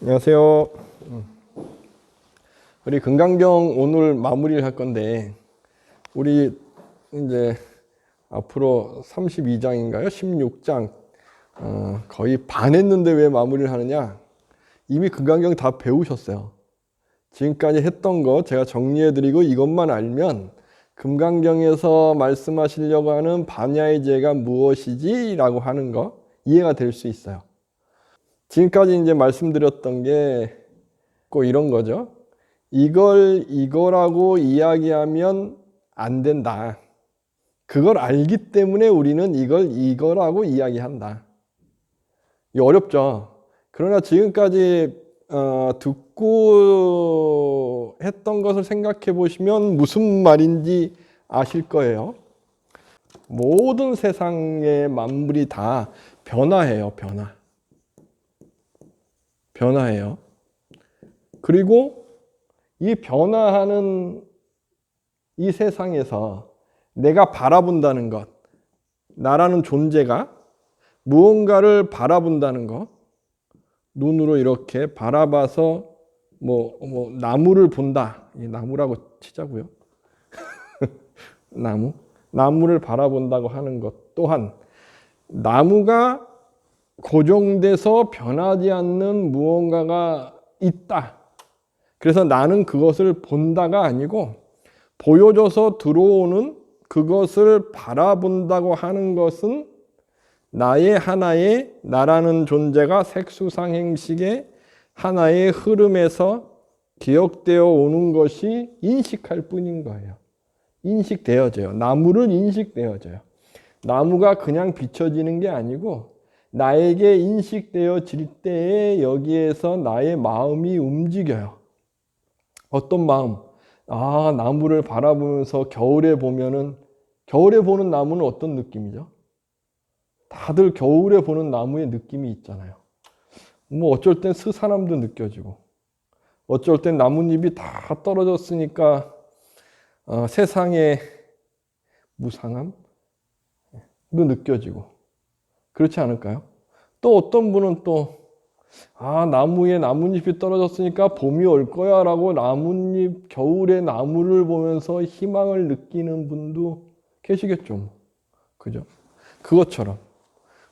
안녕하세요. 우리 금강경 오늘 마무리를 할 건데, 우리 이제 앞으로 32장인가요? 16장 거의 반 했는데 왜 마무리를 하느냐? 이미 금강경 다 배우셨어요. 지금까지 했던 거 제가 정리해드리고 이것만 알면 금강경에서 말씀하시려고 하는 반야의 제가 무엇이지? 라고 하는 거 이해가 될 수 있어요. 지금까지 이제 말씀드렸던 게 꼭 이런 거죠. 이거라고 이야기하면 안 된다. 그걸 알기 때문에 우리는 이거라고 이야기한다. 이 어렵죠. 그러나 지금까지 듣고 했던 것을 생각해 보시면 무슨 말인지 아실 거예요. 모든 세상의 만물이 다 변화해요. 변화해요. 그리고 이 변화하는 이 세상에서 내가 바라본다는 것, 나라는 존재가 무언가를 바라본다는 것, 눈으로 이렇게 바라봐서 나무를 본다. 이 나무라고 치자고요. 나무를 바라본다고 하는 것 또한 나무가 고정돼서 변하지 않는 무언가가 있다. 그래서 나는 그것을 본다가 아니고 보여져서 들어오는 그것을 바라본다고 하는 것은 나의 하나의 나라는 존재가 색수상행식의 하나의 흐름에서 기억되어 오는 것이 인식할 뿐인 거예요. 인식되어져요. 나무를 인식되어져요. 나무가 그냥 비춰지는 게 아니고 나에게 인식되어질 때에 여기에서 나의 마음이 움직여요. 어떤 마음? 나무를 바라보면서 겨울에 보는 나무는 어떤 느낌이죠? 다들 겨울에 보는 나무의 느낌이 있잖아요. 어쩔 땐 스산함도 느껴지고, 어쩔 땐 나뭇잎이 다 떨어졌으니까 세상의 무상함도 느껴지고, 그렇지 않을까요? 또 어떤 분은 나무에 나뭇잎이 떨어졌으니까 봄이 올 거야 라고 겨울의 나무를 보면서 희망을 느끼는 분도 계시겠죠. 그죠? 그것처럼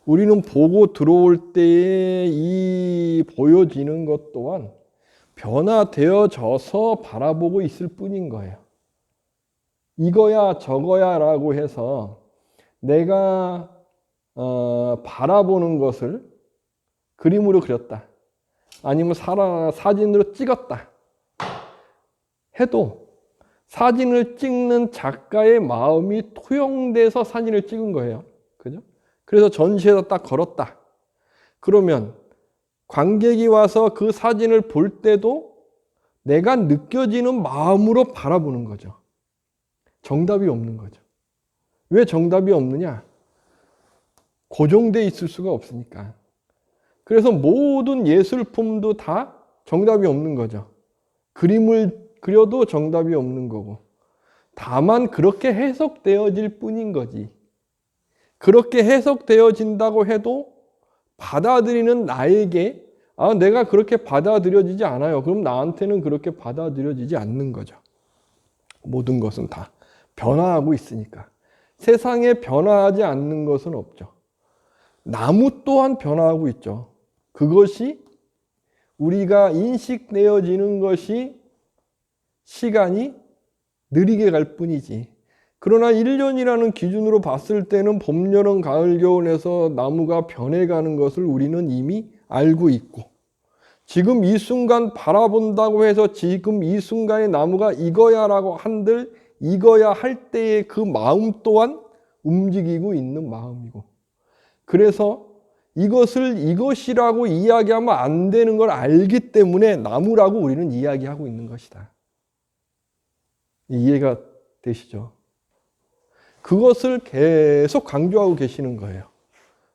우리는 보고 들어올 때에 이 보여지는 것 또한 변화되어져서 바라보고 있을 뿐인 거예요. 이거야 저거야 라고 해서 내가 바라보는 것을 그림으로 그렸다. 아니면 사진으로 찍었다. 해도 사진을 찍는 작가의 마음이 투영돼서 사진을 찍은 거예요. 그죠? 그래서 전시에서 딱 걸었다. 그러면 관객이 와서 그 사진을 볼 때도 내가 느껴지는 마음으로 바라보는 거죠. 정답이 없는 거죠. 왜 정답이 없느냐? 고정돼 있을 수가 없으니까. 그래서 모든 예술품도 다 정답이 없는 거죠. 그림을 그려도 정답이 없는 거고. 다만 그렇게 해석되어질 뿐인 거지. 그렇게 해석되어진다고 해도 받아들이는 나에게 내가 그렇게 받아들여지지 않아요. 그럼 나한테는 그렇게 받아들여지지 않는 거죠. 모든 것은 다 변화하고 있으니까. 세상에 변화하지 않는 것은 없죠. 나무 또한 변화하고 있죠. 그것이 우리가 인식되어지는 것이 시간이 느리게 갈 뿐이지. 그러나 1년이라는 기준으로 봤을 때는 봄, 여름, 가을, 겨울에서 나무가 변해가는 것을 우리는 이미 알고 있고, 지금 이 순간 바라본다고 해서 지금 이 순간의 나무가 이거야라고 한들 이거야 할 때의 그 마음 또한 움직이고 있는 마음이고, 그래서 이것을 이것이라고 이야기하면 안 되는 걸 알기 때문에 나무라고 우리는 이야기하고 있는 것이다. 이해가 되시죠? 그것을 계속 강조하고 계시는 거예요.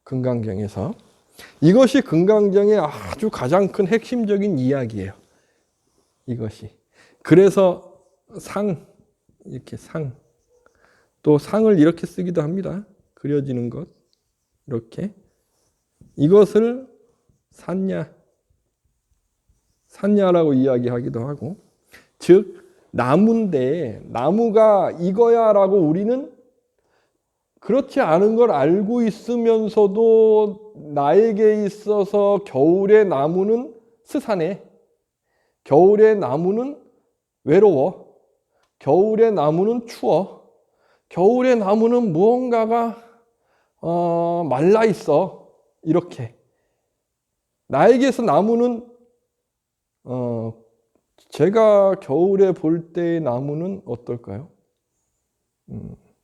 금강경에서. 이것이 금강경의 아주 가장 큰 핵심적인 이야기예요. 이것이. 그래서 또 상을 이렇게 쓰기도 합니다. 그려지는 것. 이렇게. 이것을 샀냐? 샀냐라고 이야기하기도 하고, 즉 나무인데 나무가 이거야라고 우리는 그렇지 않은 걸 알고 있으면서도 나에게 있어서 겨울의 나무는 스산해. 겨울의 나무는 외로워. 겨울의 나무는 추워. 겨울의 나무는 무언가가 말라 있어. 이렇게. 나에게서 나무는 제가 겨울에 볼 때의 나무는 어떨까요?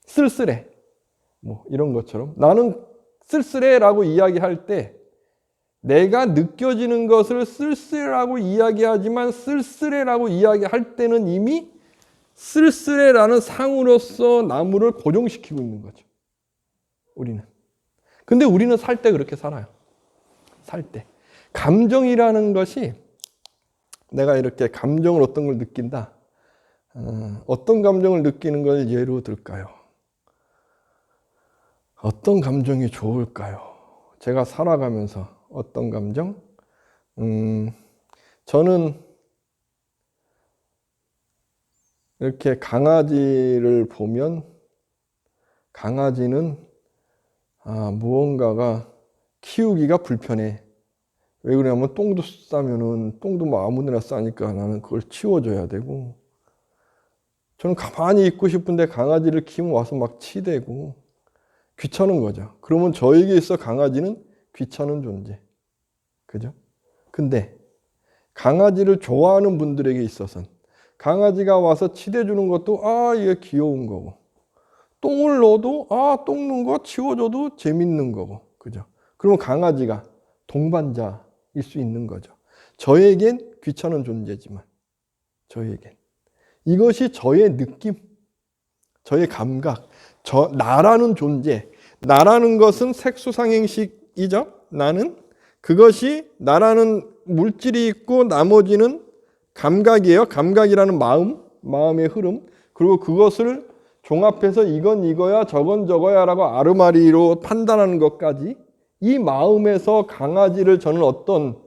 쓸쓸해. 뭐 이런 것처럼 나는 쓸쓸해라고 이야기할 때 내가 느껴지는 것을 쓸쓸해라고 이야기하지만 쓸쓸해라고 이야기할 때는 이미 쓸쓸해라는 상으로서 나무를 고정시키고 있는 거죠. 우리는. 근데 우리는 살 때 그렇게 살아요. 살 때. 감정이라는 것이 내가 이렇게 감정을 어떤 걸 느낀다. 어떤 감정을 느끼는 걸 예로 들까요? 어떤 감정이 좋을까요? 제가 살아가면서 어떤 감정? 저는 이렇게 강아지를 보면 강아지는 무언가가 키우기가 불편해. 왜 그러냐면 똥도 싸면은 똥도 뭐 아무데나 싸니까 나는 그걸 치워줘야 되고, 저는 가만히 있고 싶은데 강아지를 키우면 와서 막 치대고 귀찮은 거죠. 그러면 저에게 있어 강아지는 귀찮은 존재. 그죠? 근데 강아지를 좋아하는 분들에게 있어서는 강아지가 와서 치대주는 것도 이게 귀여운 거고, 똥을 넣어도 똥 넣은 거 치워줘도 재밌는 거고. 그죠? 그러면 강아지가 동반자일 수 있는 거죠. 저에겐 귀찮은 존재지만 저에겐 이것이 저의 느낌, 저의 감각, 나라는 존재, 나라는 것은 색수상행식이죠. 나는 그것이 나라는 물질이 있고 나머지는 감각이에요. 감각이라는 마음의 흐름. 그리고 그것을 종합해서 이건 이거야 저건 저거야라고 아르마리로 판단하는 것까지, 이 마음에서 강아지를 저는 어떤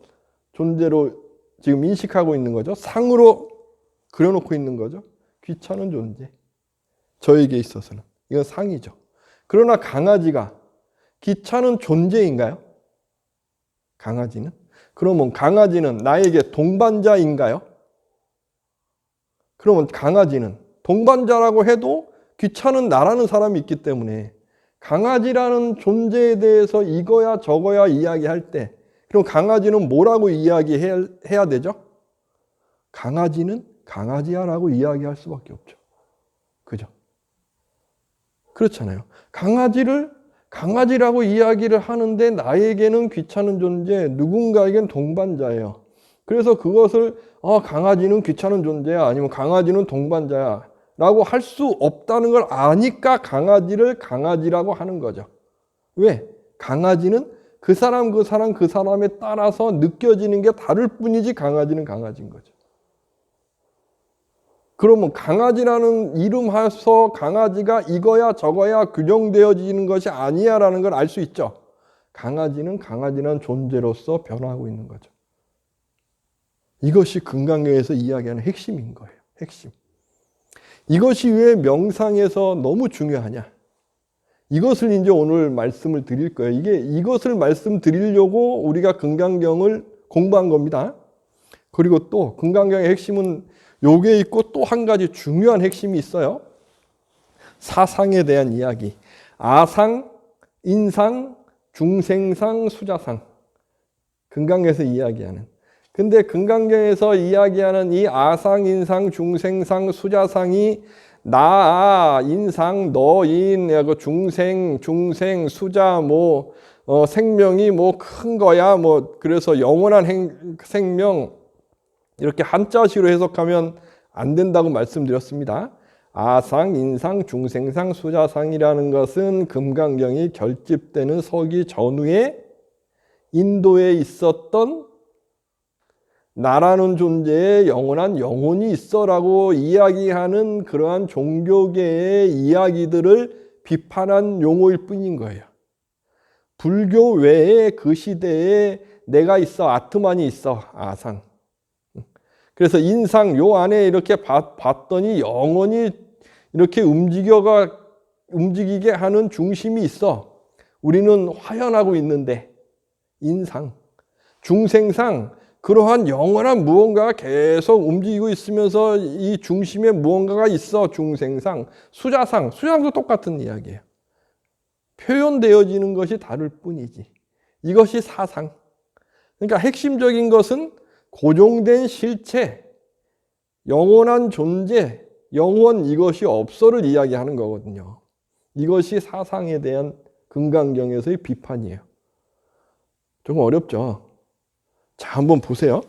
존재로 지금 인식하고 있는 거죠. 상으로 그려놓고 있는 거죠. 귀찮은 존재. 저에게 있어서는. 이건 상이죠. 그러나 강아지가 귀찮은 존재인가요? 강아지는? 그러면 강아지는 나에게 동반자인가요? 그러면 강아지는 동반자라고 해도 귀찮은 나라는 사람이 있기 때문에 강아지라는 존재에 대해서 이거야 저거야 이야기할 때, 그럼 강아지는 뭐라고 이야기해야 되죠? 강아지는 강아지야라고 이야기할 수밖에 없죠. 그죠? 그렇잖아요. 강아지를 강아지라고 이야기를 하는데 나에게는 귀찮은 존재, 누군가에겐 동반자예요. 그래서 그것을 강아지는 귀찮은 존재야, 아니면 강아지는 동반자야 라고 할 수 없다는 걸 아니까 강아지를 강아지라고 하는 거죠. 왜? 강아지는 그 사람에 따라서 느껴지는 게 다를 뿐이지 강아지는 강아지인 거죠. 그러면 강아지라는 이름 하에서 강아지가 이거야 저거야 규정되어지는 것이 아니야 라는 걸 알 수 있죠. 강아지는 강아지라는 존재로서 변화하고 있는 거죠. 이것이 금강경에서 이야기하는 핵심인 거예요. 핵심. 이것이 왜 명상에서 너무 중요하냐? 이것을 이제 오늘 말씀을 드릴 거예요. 이것을 말씀드리려고 우리가 금강경을 공부한 겁니다. 그리고 또 금강경의 핵심은 요게 있고 또 한 가지 중요한 핵심이 있어요. 사상에 대한 이야기. 아상, 인상, 중생상, 수자상. 금강경에서 이야기하는. 근데 금강경에서 이야기하는 이 아상, 인상, 중생상, 수자상이 나, 인상, 너인, 중생, 수자, 생명이 큰 거야. 그래서 영원한 생명. 이렇게 한자식으로 해석하면 안 된다고 말씀드렸습니다. 아상, 인상, 중생상, 수자상이라는 것은 금강경이 결집되는 서기 전후에 인도에 있었던 나라는 존재에 영원한 영혼이 있어라고 이야기하는 그러한 종교계의 이야기들을 비판한 용어일 뿐인 거예요. 불교 외에 그 시대에 내가 있어, 아트만이 있어, 아상. 그래서 인상 요 안에 이렇게 봤더니 영원히 이렇게 움직이게 하는 중심이 있어. 우리는 화연하고 있는데 인상, 중생상 그러한 영원한 무언가가 계속 움직이고 있으면서 이 중심에 무언가가 있어. 중생상, 수자상도 똑같은 이야기예요. 표현되어지는 것이 다를 뿐이지. 이것이 사상. 그러니까 핵심적인 것은 고정된 실체, 영원한 존재, 영원 이것이 없어를 이야기하는 거거든요. 이것이 사상에 대한 금강경에서의 비판이에요. 조금 어렵죠? 자, 한번 보세요.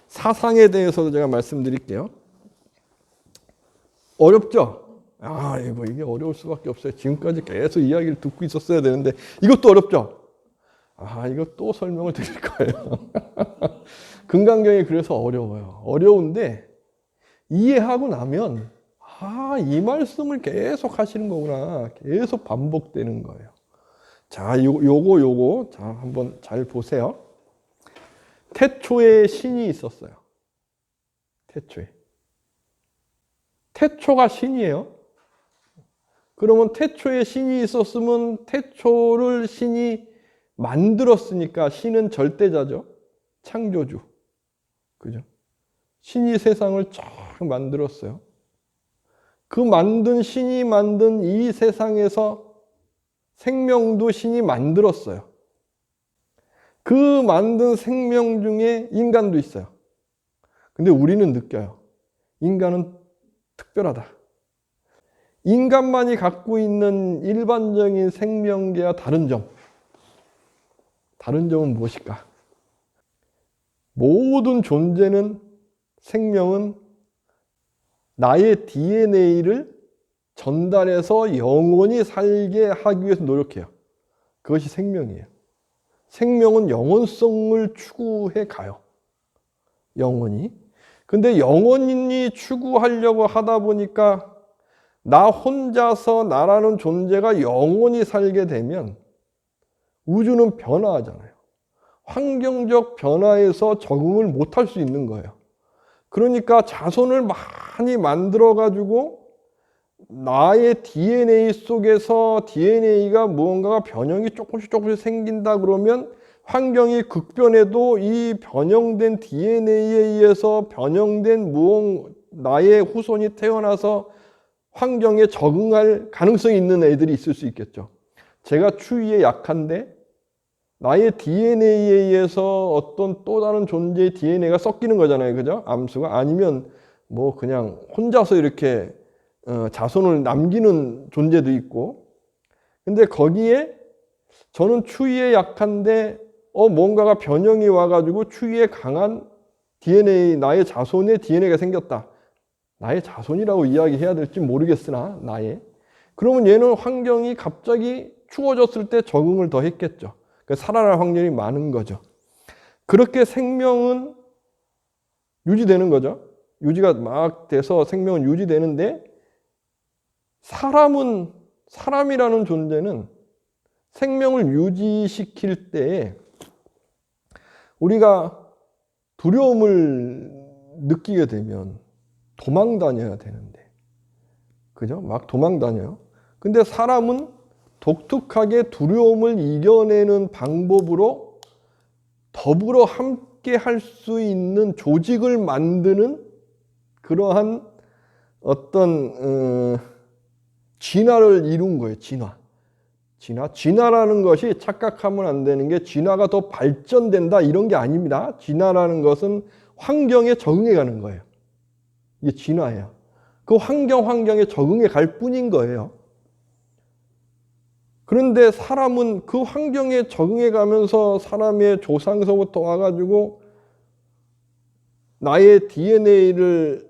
사상에 대해서도 제가 말씀드릴게요. 어렵죠? 이게 어려울 수밖에 없어요. 지금까지 계속 이야기를 듣고 있었어야 되는데 이것도 어렵죠? 이거 또 설명을 드릴 거예요. 금강경이 그래서 어려워요. 어려운데 이해하고 나면 이 말씀을 계속 하시는 거구나. 계속 반복되는 거예요. 자, 요거 자, 한번 잘 보세요. 태초에 신이 있었어요. 태초가 신이에요. 그러면 태초에 신이 있었으면 태초를 신이 만들었으니까 신은 절대자죠. 창조주. 그죠? 신이 세상을 쫙 만들었어요. 그 신이 만든 이 세상에서 생명도 신이 만들었어요. 그 만든 생명 중에 인간도 있어요. 근데 우리는 느껴요. 인간은 특별하다. 인간만이 갖고 있는 일반적인 생명계와 다른 점. 다른 점은 무엇일까? 모든 존재는, 생명은 나의 DNA를 전달해서 영원히 살게 하기 위해서 노력해요. 그것이 생명이에요. 생명은 영원성을 추구해 가요. 영원히. 근데 영원히 추구하려고 하다 보니까 나 혼자서 나라는 존재가 영원히 살게 되면 우주는 변화하잖아요. 환경적 변화에서 적응을 못할 수 있는 거예요. 그러니까 자손을 많이 만들어가지고 나의 DNA 속에서 DNA가 무언가가 변형이 조금씩 생긴다 그러면 환경이 극변해도 이 변형된 DNA에 의해서 변형된 나의 후손이 태어나서 환경에 적응할 가능성이 있는 애들이 있을 수 있겠죠. 제가 추위에 약한데 나의 DNA에 의해서 어떤 또 다른 존재의 DNA가 섞이는 거잖아요. 그죠? 암수가. 아니면 뭐 그냥 혼자서 이렇게 자손을 남기는 존재도 있고. 근데 거기에 저는 추위에 약한데 뭔가가 변형이 와가지고 추위에 강한 DNA, 나의 자손의 DNA가 생겼다. 나의 자손이라고 이야기해야 될지 모르겠으나 그러면 얘는 환경이 갑자기 추워졌을 때 적응을 더 했겠죠. 그러니까 살아날 확률이 많은 거죠. 그렇게 생명은 유지되는 거죠. 유지가 막 돼서 생명은 유지되는데 사람이라는 존재는 생명을 유지시킬 때 우리가 두려움을 느끼게 되면 도망 다녀야 되는데, 그죠? 막 도망 다녀요. 근데 사람은 독특하게 두려움을 이겨내는 방법으로 더불어 함께 할 수 있는 조직을 만드는 그러한 어떤 진화를 이룬 거예요. 진화라는 것이 착각하면 안 되는 게 진화가 더 발전된다 이런 게 아닙니다. 진화라는 것은 환경에 적응해 가는 거예요. 이게 진화예요. 그 환경에 적응해 갈 뿐인 거예요. 그런데 사람은 그 환경에 적응해 가면서 사람의 조상서부터 와가지고 나의 DNA를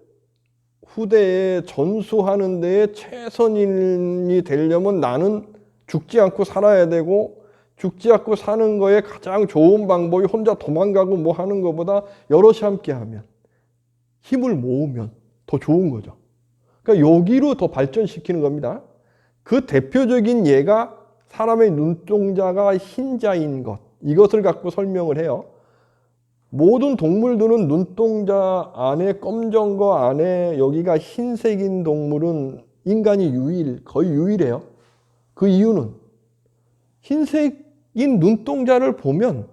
후대에 전수하는 데에 최선인이 되려면 나는 죽지 않고 살아야 되고, 죽지 않고 사는 거에 가장 좋은 방법이 혼자 도망가고 뭐 하는 것보다 여럿이 함께 하면, 힘을 모으면 더 좋은 거죠. 그러니까 여기로 더 발전시키는 겁니다. 그 대표적인 예가 사람의 눈동자가 흰자인 것, 이것을 갖고 설명을 해요. 모든 동물들은 눈동자 안에 검정 거 안에 여기가 흰색인 동물은 인간이 거의 유일해요. 그 이유는 흰색인 눈동자를 보면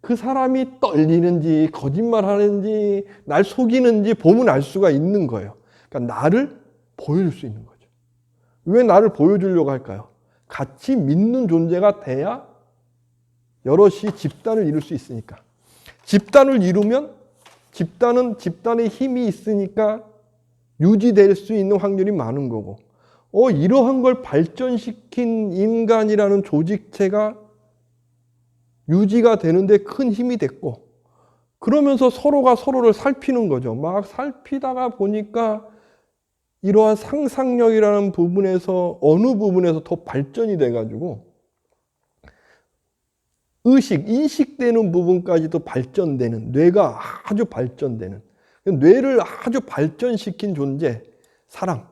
그 사람이 떨리는지 거짓말하는지 날 속이는지 보면 알 수가 있는 거예요. 그러니까 나를 보여줄 수 있는 거죠. 왜 나를 보여주려고 할까요? 같이 믿는 존재가 돼야 여럿이 집단을 이룰 수 있으니까. 집단을 이루면 집단은 집단의 힘이 있으니까 유지될 수 있는 확률이 많은 거고, 이러한 걸 발전시킨 인간이라는 조직체가 유지가 되는데 큰 힘이 됐고, 그러면서 서로가 서로를 살피는 거죠. 막 살피다가 보니까 이러한 상상력이라는 부분에서 어느 부분에서 더 발전이 돼가지고 인식되는 부분까지도 발전되는, 뇌가 아주 발전되는, 뇌를 아주 발전시킨 존재, 사람.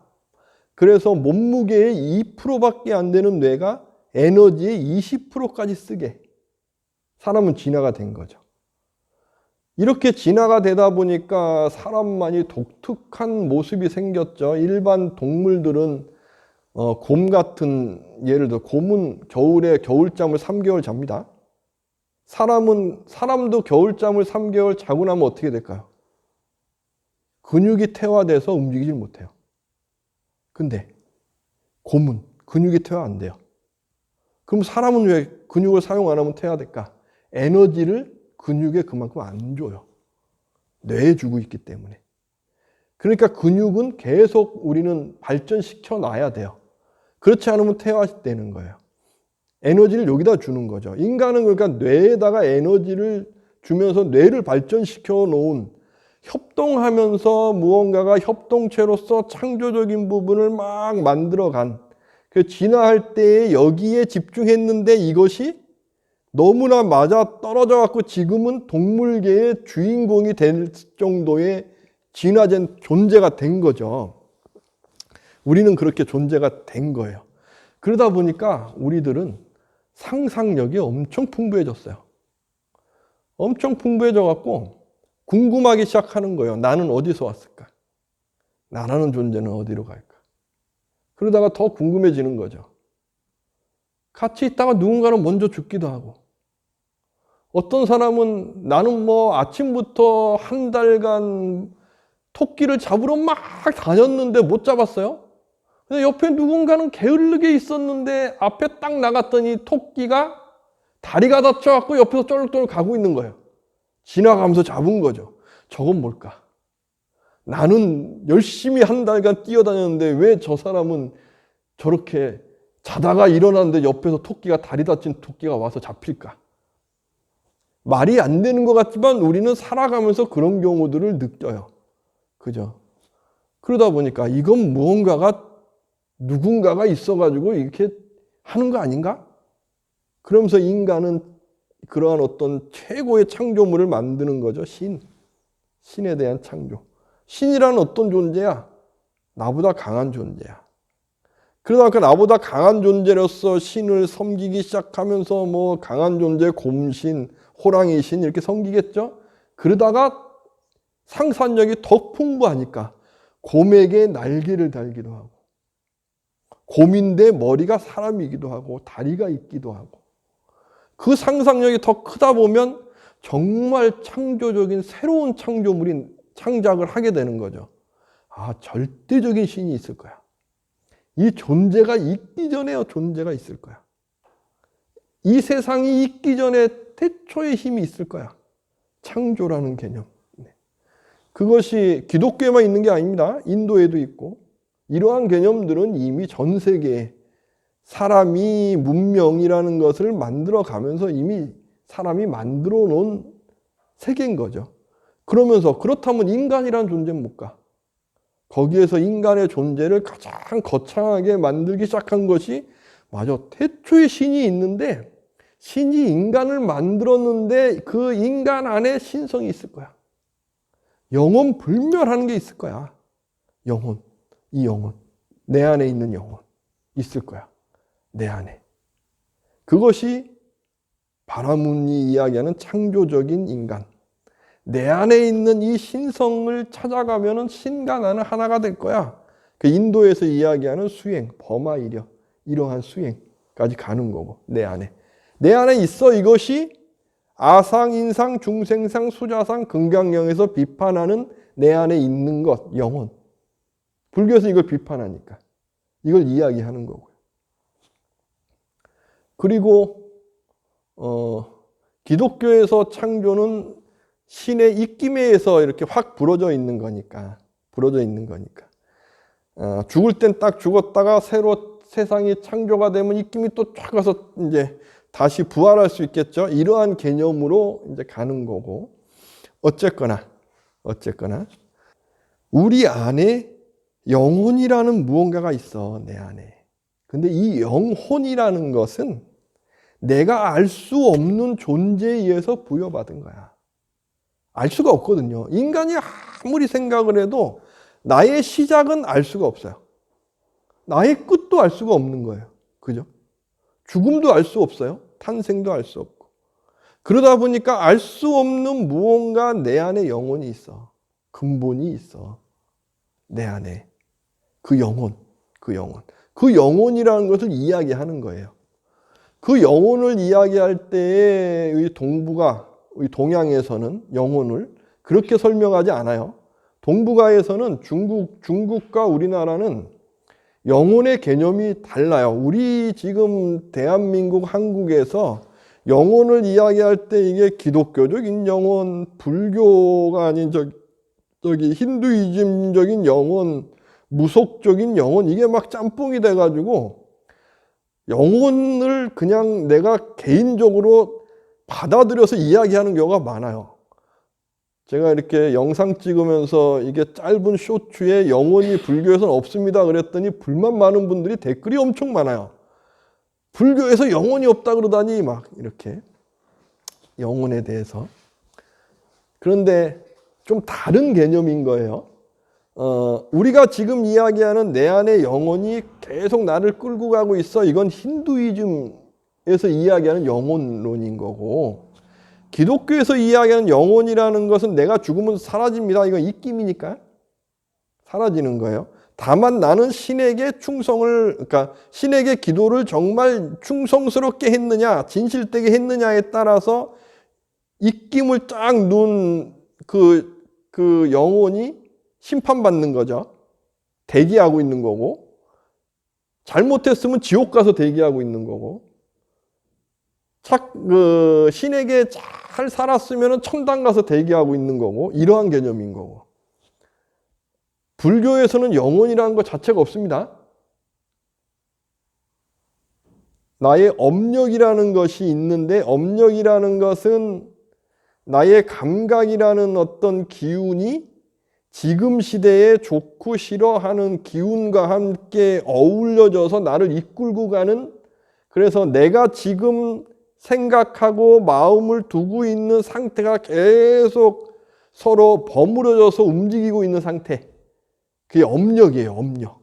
그래서 몸무게의 2%밖에 안 되는 뇌가 에너지의 20%까지 쓰게 사람은 진화가 된 거죠. 이렇게 진화가 되다 보니까 사람만이 독특한 모습이 생겼죠. 일반 동물들은 곰 같은, 예를 들어 곰은 겨울에 겨울잠을 3개월 잡니다. 사람도 겨울잠을 3개월 자고 나면 어떻게 될까요? 근육이 퇴화돼서 움직이질 못해요. 근데 곰은 근육이 퇴화 안 돼요. 그럼 사람은 왜 근육을 사용 안 하면 퇴화될까? 에너지를 근육에 그만큼 안 줘요. 뇌에 주고 있기 때문에. 그러니까 근육은 계속 우리는 발전시켜 놔야 돼요. 그렇지 않으면 퇴화되는 거예요. 에너지를 여기다 주는 거죠. 인간은 그러니까 뇌에다가 에너지를 주면서 뇌를 발전시켜 놓은, 협동하면서 무언가가 협동체로서 창조적인 부분을 막 만들어간, 그 진화할 때 여기에 집중했는데 이것이 너무나 맞아 떨어져 갖고 지금은 동물계의 주인공이 될 정도의 진화된 존재가 된 거죠. 우리는 그렇게 존재가 된 거예요. 그러다 보니까 우리들은 상상력이 엄청 풍부해졌어요. 엄청 풍부해져 갖고 궁금하기 시작하는 거예요. 나는 어디서 왔을까? 나라는 존재는 어디로 갈까? 그러다가 더 궁금해지는 거죠. 같이 있다가 누군가는 먼저 죽기도 하고, 어떤 사람은 나는 아침부터 한 달간 토끼를 잡으러 막 다녔는데 못 잡았어요. 근데 옆에 누군가는 게을르게 있었는데 앞에 딱 나갔더니 토끼가 다리가 다쳐갖고 옆에서 쫄록쫄록 가고 있는 거예요. 지나가면서 잡은 거죠. 저건 뭘까? 나는 열심히 한 달간 뛰어다녔는데 왜 저 사람은 저렇게 자다가 일어났는데 옆에서 다리 다친 토끼가 와서 잡힐까? 말이 안 되는 것 같지만 우리는 살아가면서 그런 경우들을 느껴요. 그죠? 그러다 보니까 이건 누군가가 있어가지고 이렇게 하는 거 아닌가? 그러면서 인간은 그러한 어떤 최고의 창조물을 만드는 거죠. 신에 대한 창조. 신이라는 어떤 존재야? 나보다 강한 존재야. 그러다 보니까 나보다 강한 존재로서 신을 섬기기 시작하면서 강한 존재, 곰신, 호랑이신 이렇게 섬기겠죠? 그러다가 상상력이 더 풍부하니까 곰에게 날개를 달기도 하고, 곰인데 머리가 사람이기도 하고 다리가 있기도 하고, 그 상상력이 더 크다 보면 정말 창조적인 새로운 창작을 하게 되는 거죠. 절대적인 신이 있을 거야. 이 존재가 있기 전에 존재가 있을 거야. 이 세상이 있기 전에 태초의 힘이 있을 거야. 창조라는 개념. 그것이 기독교에만 있는 게 아닙니다. 인도에도 있고, 이러한 개념들은 이미 전 세계에 사람이 문명이라는 것을 만들어 가면서 이미 사람이 만들어 놓은 세계인 거죠. 그러면서 그렇다면 인간이라는 존재는 뭘까? 거기에서 인간의 존재를 가장 거창하게 만들기 시작한 것이, 맞아, 태초에 신이 있는데 신이 인간을 만들었는데 그 인간 안에 신성이 있을 거야. 영혼 불멸하는 게 있을 거야. 이 영혼, 내 안에 있는 영혼 있을 거야. 내 안에. 그것이 바라문이 이야기하는 창조적인 인간. 내 안에 있는 이 신성을 찾아가면은 신과 나는 하나가 될 거야. 그 인도에서 이야기하는 수행, 범아이려, 이러한 수행까지 가는 거고, 내 안에. 내 안에 있어. 이것이 아상, 인상, 중생상, 수자상, 금강경에서 비판하는 내 안에 있는 것, 영혼. 불교에서 이걸 비판하니까. 이걸 이야기하는 거고요. 그리고 기독교에서 창조는 신의 입김에서 이렇게 확 부러져 있는 거니까. 죽을 땐 딱 죽었다가 새로 세상이 창조가 되면 입김이 또 쫙 가서 이제 다시 부활할 수 있겠죠. 이러한 개념으로 이제 가는 거고. 어쨌거나 우리 안에 영혼이라는 무언가가 있어, 내 안에. 근데 이 영혼이라는 것은 내가 알 수 없는 존재에 의해서 부여받은 거야. 알 수가 없거든요. 인간이 아무리 생각을 해도 나의 시작은 알 수가 없어요. 나의 끝도 알 수가 없는 거예요. 그죠? 죽음도 알 수 없어요. 탄생도 알 수 없고. 그러다 보니까 알 수 없는 무언가 내 안에 영혼이 있어. 근본이 있어. 내 안에. 그 영혼. 그 영혼이라는 것을 이야기하는 거예요. 그 영혼을 이야기할 때에 이 동양에서는 영혼을 그렇게 설명하지 않아요. 동북아에서는 중국과 우리나라는 영혼의 개념이 달라요. 우리 지금 대한민국, 한국에서 영혼을 이야기할 때 이게 기독교적인 영혼, 불교가 아닌 저기 힌두이즘적인 영혼, 무속적인 영혼, 이게 막 짬뽕이 돼가지고 영혼을 그냥 내가 개인적으로 받아들여서 이야기하는 경우가 많아요. 제가 이렇게 영상 찍으면서 이게 짧은 쇼츠에 영혼이 불교에서는 없습니다 그랬더니 불만 많은 분들이 댓글이 엄청 많아요. 불교에서 영혼이 없다 그러다니 막 이렇게 영혼에 대해서. 그런데 좀 다른 개념인 거예요. 우리가 지금 이야기하는 내 안에 영혼이 계속 나를 끌고 가고 있어. 이건 힌두이즘에서 이야기하는 영혼론인 거고, 기독교에서 이야기하는 영혼이라는 것은 내가 죽으면 사라집니다. 이건 입김이니까 사라지는 거예요. 다만 나는 신에게 그러니까 신에게 기도를 정말 충성스럽게 했느냐, 진실되게 했느냐에 따라서 입김을 쫙 놓은 그 영혼이 심판받는 거죠. 대기하고 있는 거고, 잘못했으면 지옥 가서 대기하고 있는 거고, 신에게 잘 살았으면 천당 가서 대기하고 있는 거고, 이러한 개념인 거고. 불교에서는 영혼이라는 것 자체가 없습니다. 나의 업력이라는 것이 있는데, 업력이라는 것은 나의 감각이라는 어떤 기운이 지금 시대에 좋고 싫어하는 기운과 함께 어울려져서 나를 이끌고 가는, 그래서 내가 지금 생각하고 마음을 두고 있는 상태가 계속 서로 버무려져서 움직이고 있는 상태. 그게 업력이에요, 업력.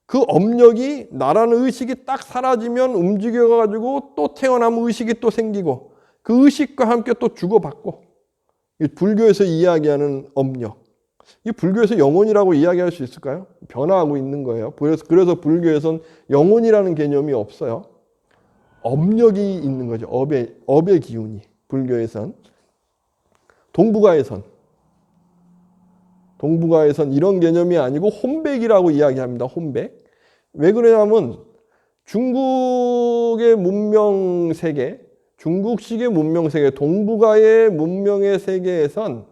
그 업력이 나라는 의식이 딱 사라지면 움직여가지고 또 태어나면 의식이 또 생기고, 그 의식과 함께 또 주고받고. 불교에서 이야기하는 업력. 이 불교에서 영혼이라고 이야기할 수 있을까요? 변화하고 있는 거예요. 그래서 불교에선 영혼이라는 개념이 없어요. 업력이 있는 거죠. 업의 기운이. 불교에선. 동북아에선 이런 개념이 아니고 혼백이라고 이야기합니다. 혼백. 왜 그러냐면 중국의 문명 세계, 중국식의 문명 세계, 동북아의 문명의 세계에선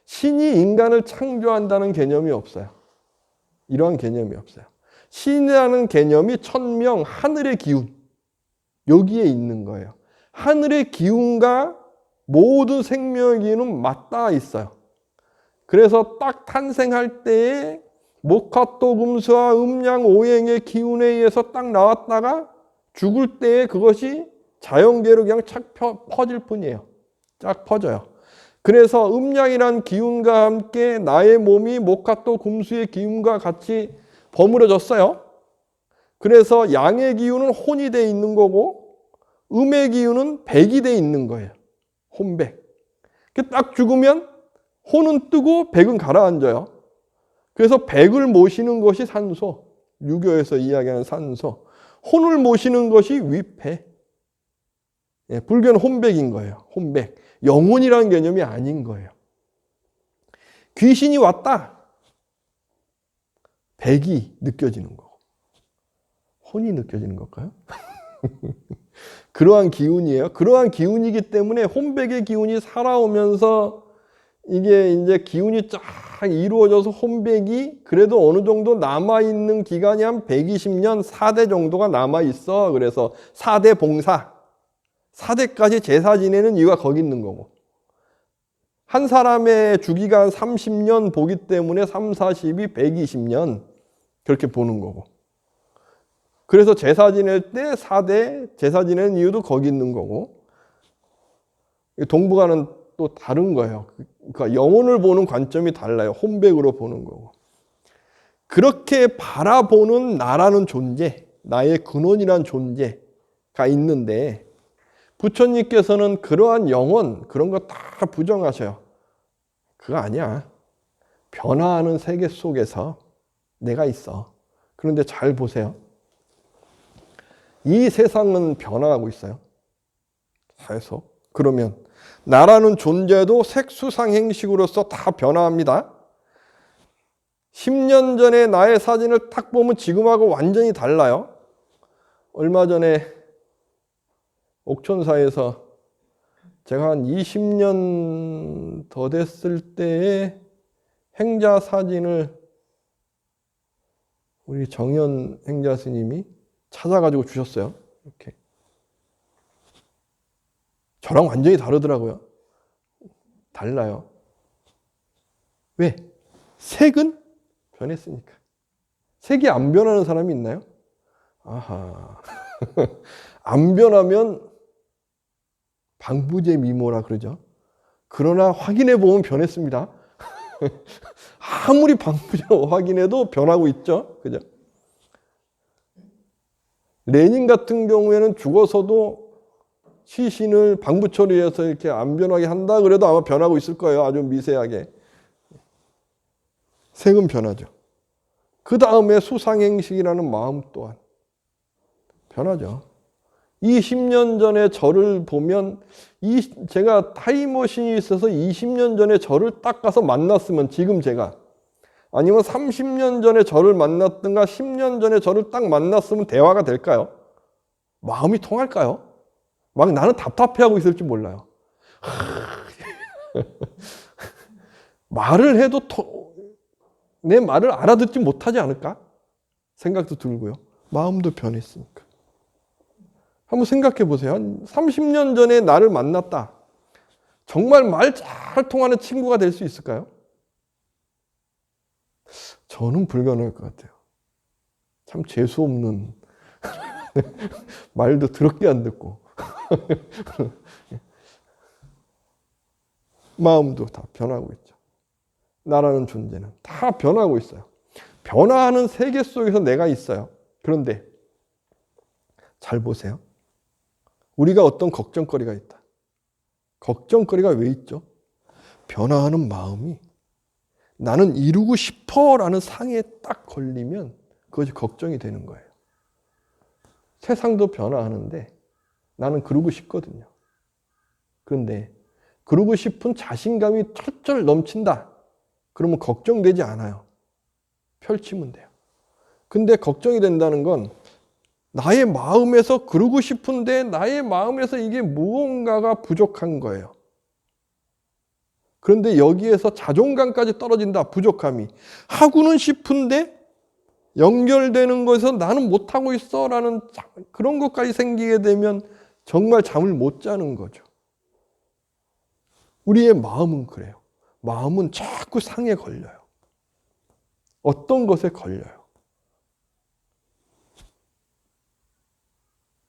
신이 인간을 창조한다는 개념이 없어요. 이러한 개념이 없어요. 신이라는 개념이 천명, 하늘의 기운, 여기에 있는 거예요. 하늘의 기운과 모든 생명의 기운은 맞닿아 있어요. 그래서 딱 탄생할 때에 목화토 금수와 음양 오행의 기운에 의해서 딱 나왔다가 죽을 때에 그것이 자연계로 그냥 착 퍼질 뿐이에요. 쫙 퍼져요. 그래서 음양이란 기운과 함께 나의 몸이 목화토 금수의 기운과 같이 버무려졌어요. 그래서 양의 기운은 혼이 돼 있는 거고, 음의 기운은 백이 돼 있는 거예요. 혼백. 딱 죽으면 혼은 뜨고 백은 가라앉아요. 그래서 백을 모시는 것이 산소, 유교에서 이야기하는 산소. 혼을 모시는 것이 위패. 예, 불교는 혼백인 거예요. 혼백. 영혼이라는 개념이 아닌 거예요. 귀신이 왔다. 백이 느껴지는 거고. 혼이 느껴지는 걸까요? 그러한 기운이에요. 그러한 기운이기 때문에 혼백의 기운이 살아오면서 이게 이제 기운이 쫙 이루어져서 혼백이 그래도 어느 정도 남아있는 기간이 한 120년 4대 정도가 남아있어. 그래서 4대 봉사. 4대까지 제사 지내는 이유가 거기 있는 거고. 한 사람의 주기가 30년 보기 때문에 3, 40이 120년 그렇게 보는 거고. 그래서 제사 지낼 때 4대 제사 지내는 이유도 거기 있는 거고. 동북아는 또 다른 거예요. 그러니까 영혼을 보는 관점이 달라요. 혼백으로 보는 거고. 그렇게 바라보는 나라는 존재, 나의 근원이란 존재가 있는데 부처님께서는 그러한 영혼, 그런 거 다 부정하셔요. 그거 아니야. 변화하는 세계 속에서 내가 있어. 그런데 잘 보세요. 이 세상은 변화하고 있어요. 계속. 그러면 나라는 존재도 색수상행식으로서 다 변화합니다. 10년 전에 나의 사진을 딱 보면 지금하고 완전히 달라요. 얼마 전에 옥천사에서 제가 한 20년 더 됐을 때의 행자 사진을 우리 정현 행자 스님이 찾아가지고 주셨어요. 이렇게. 저랑 완전히 다르더라고요. 달라요. 왜? 색은 변했으니까. 색이 안 변하는 사람이 있나요? 아하. 안 변하면 방부제 미모라 그러죠. 그러나 확인해 보면 변했습니다. 아무리 방부제 확인해도 변하고 있죠. 그죠? 레닌 같은 경우에는 죽어서도 시신을 방부 처리해서 이렇게 안 변하게 한다 그래도 아마 변하고 있을 거예요. 아주 미세하게. 색은 변하죠. 그 다음에 수상행식이라는 마음 또한 변하죠. 20년 전에 저를 보면 제가 타임머신이 있어서 20년 전에 저를 딱 가서 만났으면 지금 제가 아니면 30년 전에 저를 만났든가 10년 전에 저를 딱 만났으면 대화가 될까요? 마음이 통할까요? 막 나는 답답해하고 있을지 몰라요. 말을 해도 내 말을 알아듣지 못하지 않을까? 생각도 들고요. 마음도 변했으니까. 한번 생각해 보세요. 한 30년 전에 나를 만났다. 정말 말 잘 통하는 친구가 될 수 있을까요? 저는 불가능할 것 같아요. 참 재수없는 말도 더럽게 안 듣고 마음도 다 변하고 있죠. 나라는 존재는 다 변하고 있어요. 변화하는 세계 속에서 내가 있어요. 그런데 잘 보세요. 우리가 어떤 걱정거리가 있다. 걱정거리가 왜 있죠? 변화하는 마음이 나는 이루고 싶어라는 상에 딱 걸리면 그것이 걱정이 되는 거예요. 세상도 변화하는데 나는 그러고 싶거든요. 그런데 그러고 싶은 자신감이 철철 넘친다. 그러면 걱정되지 않아요. 펼치면 돼요. 근데 걱정이 된다는 건 나의 마음에서 그러고 싶은데 나의 마음에서 이게 무언가가 부족한 거예요. 그런데 여기에서 자존감까지 떨어진다. 부족함이. 하고는 싶은데 연결되는 것에서 나는 못하고 있어 라는 그런 것까지 생기게 되면 정말 잠을 못 자는 거죠. 우리의 마음은 그래요. 마음은 자꾸 상에 걸려요. 어떤 것에 걸려요.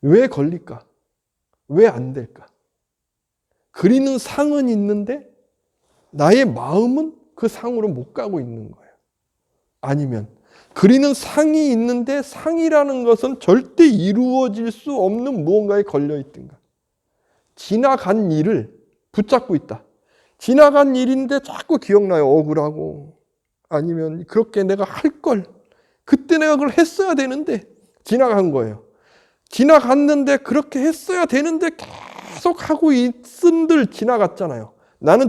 왜 걸릴까? 왜 안 될까? 그리는 상은 있는데 나의 마음은 그 상으로 못 가고 있는 거예요. 아니면 그리는 상이 있는데 상이라는 것은 절대 이루어질 수 없는 무언가에 걸려 있든가. 지나간 일을 붙잡고 있다. 지나간 일인데 자꾸 기억나요. 억울하고. 아니면 그렇게 내가 할 걸. 그때 내가 그걸 했어야 되는데 지나간 거예요. 지나갔는데 그렇게 했어야 되는데 계속 하고 있음들 지나갔잖아요. 나는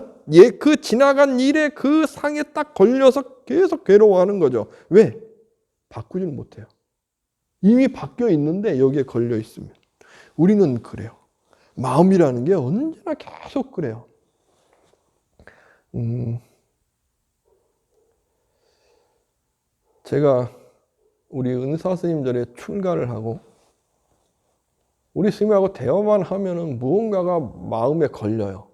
그 지나간 일에 그 상에 딱 걸려서 계속 괴로워하는 거죠. 왜? 바꾸질 못해요. 이미 바뀌어 있는데 여기에 걸려 있으면. 우리는 그래요. 마음이라는 게 언제나 계속 그래요. 제가 우리 은사 스님 전에 출가를 하고 우리 스님하고 대화만 하면은 무언가가 마음에 걸려요.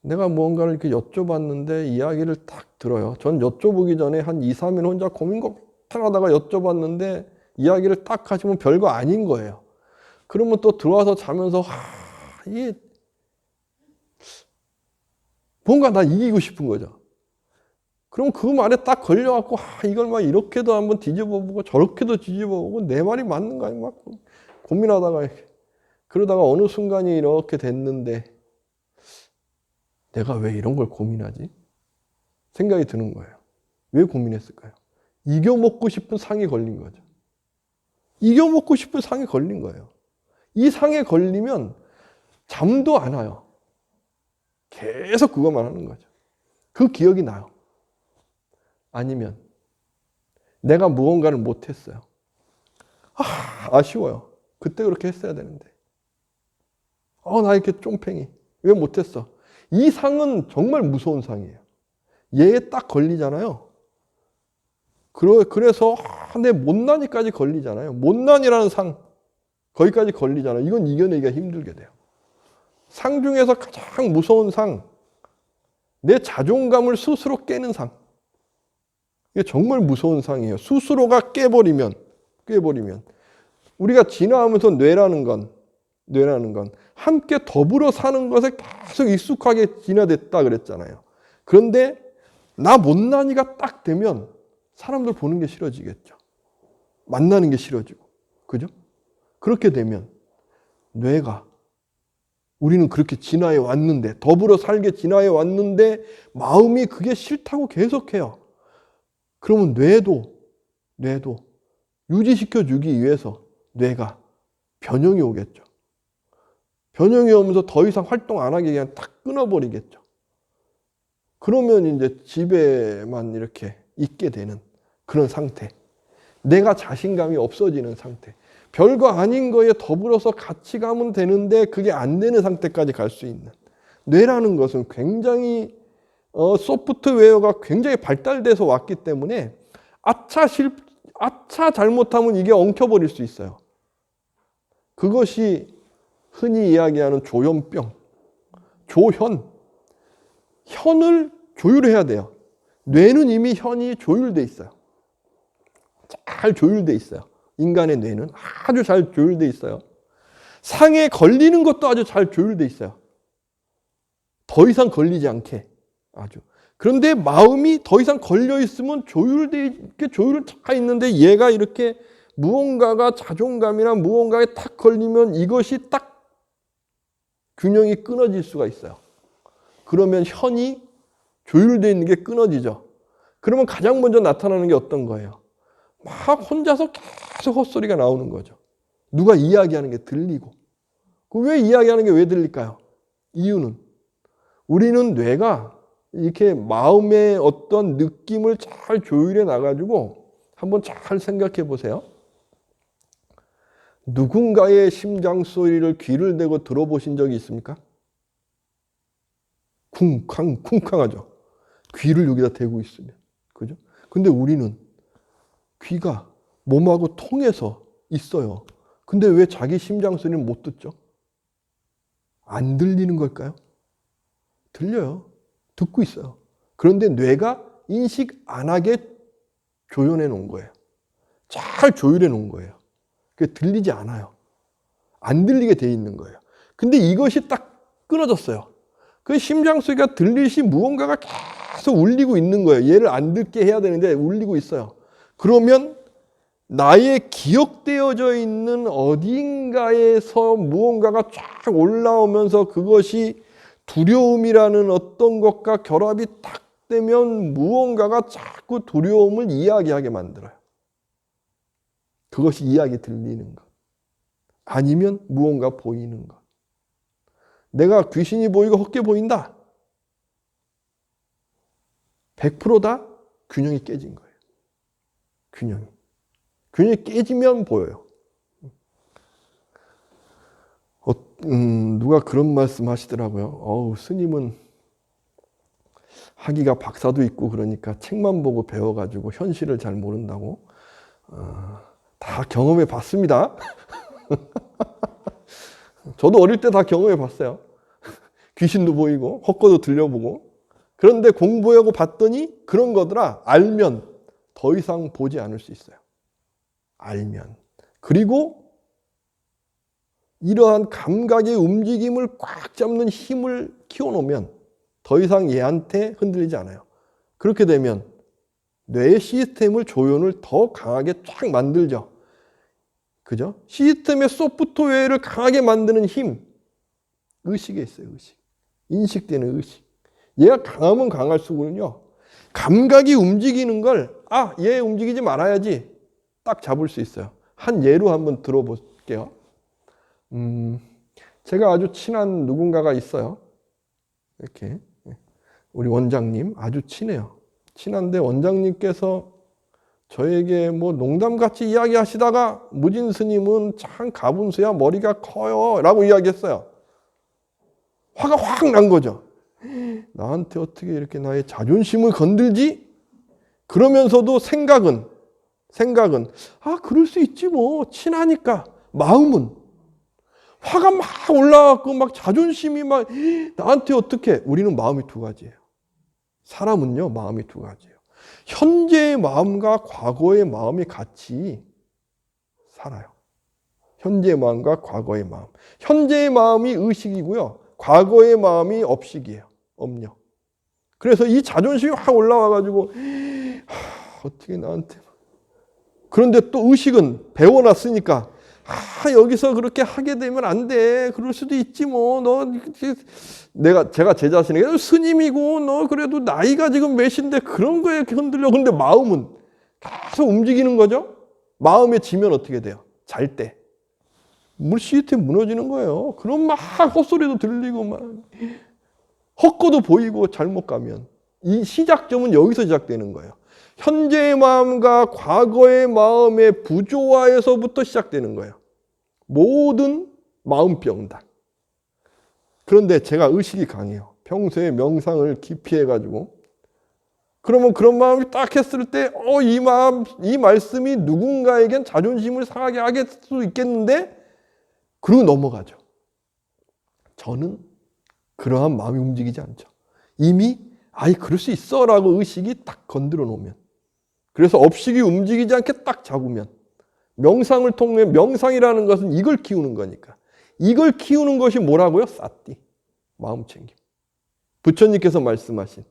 내가 무언가를 이렇게 여쭤봤는데 이야기를 딱 들어요. 전 여쭤보기 전에 한 2, 3일 혼자 고민 걱정하다가 여쭤봤는데 이야기를 딱 하시면 별거 아닌 거예요. 그러면 또 들어와서 자면서 이게 뭔가 나 이기고 싶은 거죠. 그럼 그 말에 딱 걸려갖고 이걸 막 이렇게도 한번 뒤집어보고 저렇게도 뒤집어보고 내 말이 맞는가 막 고민하다가 이렇게. 그러다가 어느 순간이 이렇게 됐는데 내가 왜 이런 걸 고민하지? 생각이 드는 거예요. 왜 고민했을까요? 이겨먹고 싶은 상이 걸린 거죠. 이겨먹고 싶은 상이 걸린 거예요. 이 상에 걸리면 잠도 안 와요. 계속 그것만 하는 거죠. 그 기억이 나요. 아니면 내가 무언가를 못했어요. 아쉬워요. 그때 그렇게 했어야 되는데. 나 이렇게 쫌팽이. 왜 못했어? 이 상은 정말 무서운 상이에요. 얘에 딱 걸리잖아요. 그래서 내 못난이까지 걸리잖아요. 못난이라는 상, 거기까지 걸리잖아요. 이건 이겨내기가 힘들게 돼요. 상 중에서 가장 무서운 상, 내 자존감을 스스로 깨는 상. 이게 정말 무서운 상이에요. 스스로가 깨버리면 우리가 진화하면서 뇌라는 건 함께 더불어 사는 것에 계속 익숙하게 진화됐다 그랬잖아요. 그런데 나 못난이가 딱 되면 사람들 보는 게 싫어지겠죠. 만나는 게 싫어지고. 그죠? 그렇게 되면 뇌가 우리는 그렇게 진화해 왔는데 더불어 살게 진화해 왔는데 마음이 그게 싫다고 계속해요. 그러면 뇌도 유지시켜 주기 위해서 뇌가 변형이 오겠죠. 변형이 오면서 더 이상 활동 안 하게 그냥 딱 끊어버리겠죠. 그러면 이제 집에만 이렇게 있게 되는 그런 상태. 내가 자신감이 없어지는 상태. 별거 아닌 거에 더불어서 같이 가면 되는데 그게 안 되는 상태까지 갈 수 있는. 뇌라는 것은 굉장히 소프트웨어가 굉장히 발달돼서 왔기 때문에 아차 잘못하면 이게 엉켜버릴 수 있어요. 그것이 흔히 이야기하는 조현병, 현을 조율해야 돼요. 뇌는 이미 현이 조율돼 있어요. 잘 조율돼 있어요. 인간의 뇌는 아주 잘 조율돼 있어요. 상에 걸리는 것도 아주 잘 조율돼 있어요. 더 이상 걸리지 않게 아주. 그런데 마음이 더 이상 걸려 있으면 조율을 다 있는데 얘가 이렇게 무언가가 자존감이나 무언가에 탁 걸리면 이것이 딱 균형이 끊어질 수가 있어요. 그러면 현이 조율되어 있는 게 끊어지죠. 그러면 가장 먼저 나타나는 게 어떤 거예요? 막 혼자서 계속 헛소리가 나오는 거죠. 누가 이야기하는 게 들리고. 왜 이야기하는 게 왜 들릴까요? 이유는 우리는 뇌가 이렇게 마음의 어떤 느낌을 잘 조율해 나가지고 한번 잘 생각해 보세요. 누군가의 심장 소리를 귀를 대고 들어보신 적이 있습니까? 쿵쾅하죠. 귀를 여기다 대고 있으면. 그죠? 근데 우리는 귀가 몸하고 통해서 있어요. 근데 왜 자기 심장 소리는 못 듣죠? 안 들리는 걸까요? 들려요. 듣고 있어요. 그런데 뇌가 인식 안 하게 조연해 놓은 거예요. 잘 조율해 놓은 거예요. 그게 들리지 않아요. 안 들리게 돼 있는 거예요. 근데 이것이 딱 끊어졌어요. 그 심장 소리가 들리시 무언가가 계속 울리고 있는 거예요. 얘를 안 듣게 해야 되는데 울리고 있어요. 그러면 나의 기억되어져 있는 어딘가에서 무언가가 쫙 올라오면서 그것이 두려움이라는 어떤 것과 결합이 딱 되면 무언가가 자꾸 두려움을 이야기하게 만들어요. 그것이 이야기 들리는 것. 아니면 무언가 보이는 것. 내가 귀신이 보이고 헛게 보인다. 100%다 균형이 깨진 거예요. 균형이 깨지면 보여요. 누가 그런 말씀 하시더라고요. 스님은 학위가 박사도 있고 그러니까 책만 보고 배워가지고 현실을 잘 모른다고. 다 경험해 봤습니다. 저도 어릴 때 다 경험해 봤어요. 귀신도 보이고 헛것도 들려보고. 그런데 공부하고 봤더니 그런 거더라. 알면 더 이상 보지 않을 수 있어요. 알면. 그리고 이러한 감각의 움직임을 꽉 잡는 힘을 키워놓으면 더 이상 얘한테 흔들리지 않아요. 그렇게 되면 뇌의 시스템을 조연을 더 강하게 쫙 만들죠. 그죠? 시스템의 소프트웨어를 강하게 만드는 힘, 의식에 있어요. 의식. 인식되는 의식. 얘가 강하면 강할수록은요, 감각이 움직이는 걸 얘 움직이지 말아야지 딱 잡을 수 있어요. 한 예로 한번 들어볼게요. 제가 아주 친한 누군가가 있어요. 이렇게 우리 원장님 아주 친해요. 친한데 원장님께서 저에게 뭐 농담같이 이야기하시다가 무진 스님은 참 가분수야 머리가 커요 라고 이야기했어요. 화가 확 난 거죠. 나한테 어떻게 이렇게 나의 자존심을 건들지? 그러면서도 생각은 그럴 수 있지 뭐 친하니까. 마음은 화가 막 올라왔고 막 자존심이 막 나한테 어떻게. 우리는 마음이 두 가지예요. 사람은요 마음이 두 가지예요. 현재의 마음과 과거의 마음이 같이 살아요. 현재의 마음과 과거의 마음. 현재의 마음이 의식이고요. 과거의 마음이 업식이에요. 업력. 그래서 이 자존심이 확 올라와가지고 어떻게 나한테. 그런데 또 의식은 배워놨으니까 여기서 그렇게 하게 되면 안 돼. 그럴 수도 있지 뭐. 제가 제 자신에게 스님이고 너 그래도 나이가 지금 몇인데 그런 거에 흔들려. 근데 마음은 계속 움직이는 거죠. 마음에 지면 어떻게 돼요? 잘 때. 물 시스템 무너지는 거예요. 그럼 막 헛소리도 들리고 막 헛거도 보이고 잘못 가면. 이 시작점은 여기서 시작되는 거예요. 현재의 마음과 과거의 마음의 부조화에서부터 시작되는 거예요. 모든 마음병 다. 그런데 제가 의식이 강해요. 평소에 명상을 깊이 해가지고. 그러면 그런 마음이 딱 했을 때, 이 말씀이 누군가에겐 자존심을 상하게 하게 할 수도 있겠는데, 그러고 넘어가죠. 저는 그러한 마음이 움직이지 않죠. 이미, 그럴 수 있어 라고 의식이 딱 건드려 놓으면. 그래서 업식이 움직이지 않게 딱 잡으면. 명상을 통해, 명상이라는 것은 이걸 키우는 거니까. 이걸 키우는 것이 뭐라고요? 사띠. 마음 챙김. 부처님께서 말씀하신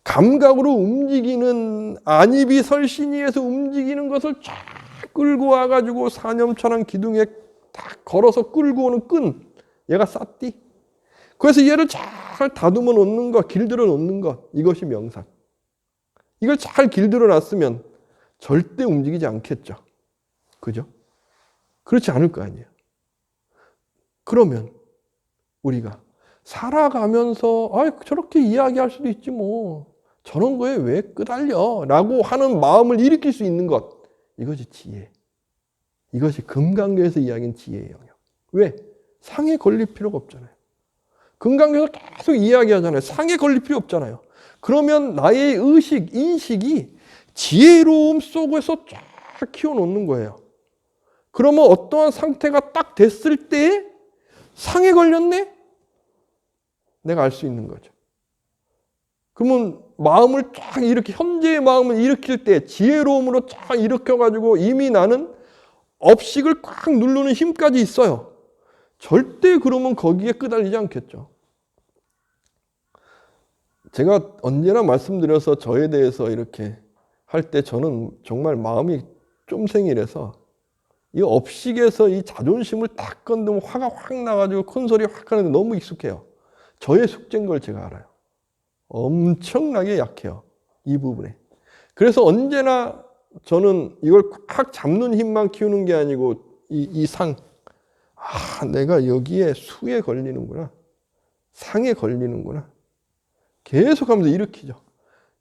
감각으로 움직이는 안입이 설신이에서 움직이는 것을 쫙 끌고 와가지고 사념천왕 기둥에 딱 걸어서 끌고 오는 끈. 얘가 사띠. 그래서 얘를 잘 다듬어 놓는 것, 길들여 놓는 것. 이것이 명상. 이걸 잘 길들여 놨으면 절대 움직이지 않겠죠. 그죠? 그렇지 않을 거 아니에요. 그러면 우리가 살아가면서 저렇게 이야기할 수도 있지 뭐. 저런 거에 왜 끄달려? 라고 하는 마음을 일으킬 수 있는 것. 이것이 지혜. 이것이 금강경에서 이야기한 지혜의 영역. 왜? 상에 걸릴 필요가 없잖아요. 금강경에서 계속 이야기하잖아요. 상에 걸릴 필요 없잖아요. 그러면 나의 의식, 인식이 지혜로움 속에서 쫙 키워놓는 거예요. 그러면 어떠한 상태가 딱 됐을 때 상에 걸렸네? 내가 알 수 있는 거죠. 그러면 마음을 쫙 이렇게, 현재의 마음을 일으킬 때 지혜로움으로 쫙 일으켜가지고 이미 나는 업식을 꽉 누르는 힘까지 있어요. 절대 그러면 거기에 끄달리지 않겠죠. 제가 언제나 말씀드려서 저에 대해서 이렇게 할 때 저는 정말 마음이 쫌생이라서 이 업식에서 이 자존심을 딱 건드면 화가 확 나가지고 큰 소리 확 하는데 너무 익숙해요. 저의 숙제인 걸 제가 알아요. 엄청나게 약해요. 이 부분에. 그래서 언제나 저는 이걸 꽉 잡는 힘만 키우는 게 아니고 이 상, 내가 여기에 수에 걸리는구나. 상에 걸리는구나. 계속하면서 일으키죠.